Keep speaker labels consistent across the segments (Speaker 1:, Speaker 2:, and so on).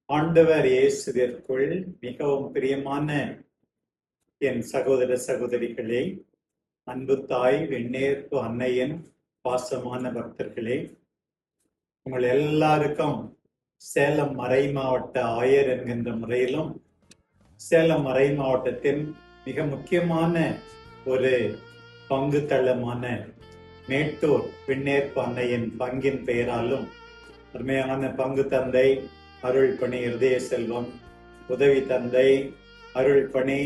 Speaker 1: ஆண்டவர் இயேசுவிற்குள் மிகவும் பிரியமான என் சகோதர சகோதரிகளே, அன்பு தாய் வெண்ணேற்பு அன்னையின் பாசமான பக்தர்களே, உங்கள் எல்லாருக்கும் சேலம் மறை மாவட்ட ஆயர் என்கின்ற முறையிலும் சேலம் மறை மாவட்டத்தின் மிக முக்கியமான ஒரு பங்கு தளமான மேட்டூர் வெண்ணேற்பு அன்னையின் பங்கின் பெயராலும் அருமையான பங்கு தந்தை அருள்பணி இருதய செல்வம், உதவி தந்தை அருள்பணி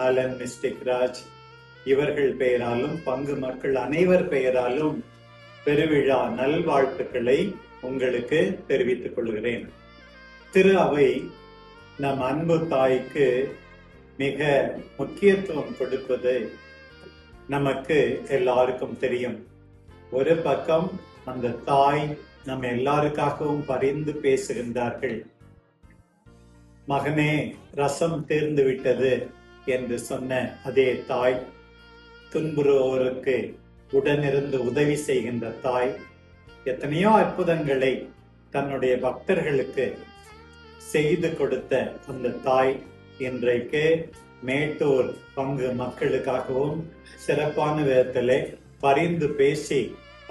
Speaker 1: ஆலன் மிஸ்டிக் ராஜ் இவர்கள் பெயராலும் பங்கு மக்கள் அனைவர் பெயராலும் பெருவிழா நல்வாழ்த்துக்களை உங்களுக்கு தெரிவித்துக் கொள்கிறேன். திரு அவை நம் அன்பு தாய்க்கு மிக முக்கியத்துவம் கொடுப்பது நமக்கு எல்லாருக்கும் தெரியும். ஒரு பக்கம் அந்த தாய் நம்ம எல்லாருக்காகவும் பரிந்து பேசுகின்றார்கள். மகனே, ரசம் தீர்ந்து விட்டது என்று சொன்ன அதே தாய், துன்புறுவோருக்கு உடனிருந்து உதவி செய்கின்ற தாய், எத்தனையோ அற்புதங்களை தன்னுடைய பக்தர்களுக்கு செய்து கொடுத்த அந்த தாய் இன்றைக்கு மேட்டூர் பங்கு மக்களுக்காகவும் சிறப்பான விதத்திலே பரிந்து பேசி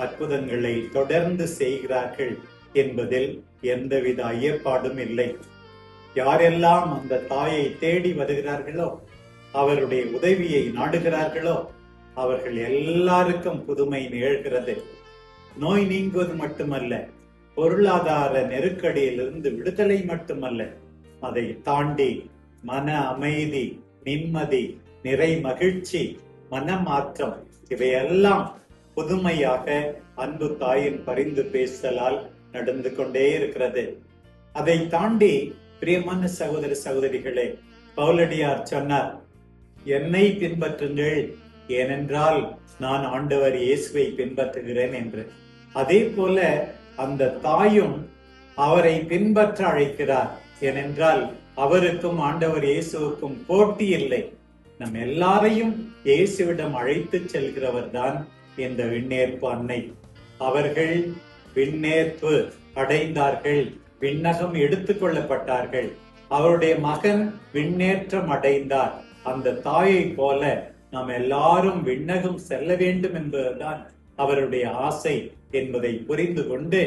Speaker 1: அற்புதங்களை தொடர்ந்து செய்கிறார்கள் என்பதில் எந்தவித ஐயப்பாடும் இல்லை. யாரெல்லாம் அந்த தாயை தேடி வருகிறார்களோ, அவருடைய உதவியை நாடுகிறார்களோ, அவர்கள் எல்லாருக்கும் புதுமை நிகழ்கிறது. நோய் நீங்குவது மட்டுமல்ல, பொருளாதார நெருக்கடியிலிருந்து விடுதலை மட்டுமல்ல, அதை தாண்டி மன அமைதி, நிம்மதி, நிறை மகிழ்ச்சி, மனமாற்றம் இவையெல்லாம் புதுமையாக அன்பு தாயின் பரிந்து பேசலால் நடந்து கொண்டே இருக்கிறது. அதை தாண்டி பிரியமான சகோதர சகோதரிகளே, பவுலடியார் சொன்னார், என்னை பின்பற்றுங்கள், ஏனென்றால் நான் ஆண்டவர் இயேசுவை பின்பற்றுகிறேன் என்று. அதே போல அந்த தாயும் அவரை பின்பற்ற அழைக்கிறார். ஏனென்றால் அவருக்கும் ஆண்டவர் இயேசுவுக்கும் போட்டி இல்லை. நம் எல்லாரையும் இயேசுவிடம் அழைத்து செல்கிறவர் தான் இந்த விண்ணேற்பு அன்னை. அவர்கள் விண்ணேற்பு அடைந்தார்கள், விண்ணகம் எடுத்துக் கொள்ளப்பட்டார்கள். அவருடைய மகன் விண்ணேற்றம் அடைந்தார். அந்த தாயை போல நாம் எல்லாரும் விண்ணகம் செல்ல வேண்டும் என்பதுதான் அவருடைய ஆசை என்பதை புரிந்து கொண்டு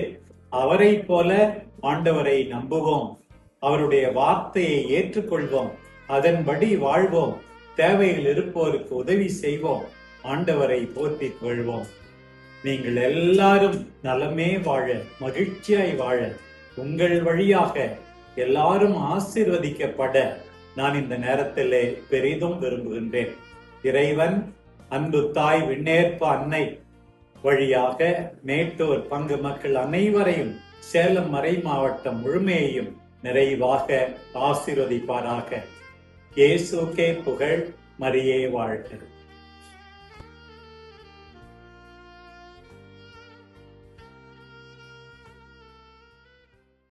Speaker 1: அவரை போல ஆண்டவரை நம்புவோம், அவருடைய வார்த்தையை ஏற்றுக்கொள்வோம், அதன்படி வாழ்வோம், தேவைகள் இருப்போருக்கு உதவி செய்வோம், ஆண்டவரை போற்றி கொள்வோம். நீங்கள் எல்லாரும் நலமே வாழ, மகிழ்ச்சியாய் வாழ, உங்கள் வழியாக எல்லாரும் ஆசீர்வதிக்கப்பட நான் இந்த நேரத்திலே பெரிதும் விரும்புகின்றேன். இறைவன் அன்பு தாய் விண்ணேற்பு அன்னை வழியாக மேட்டூர் பங்கு மக்கள் அனைவரையும், சேலம் மறை மாவட்டம் முழுமையையும் நிறைவாக ஆசீர்வதிப்பாராக. இயேசுக்கே புகழ், மரியே வாழ்க.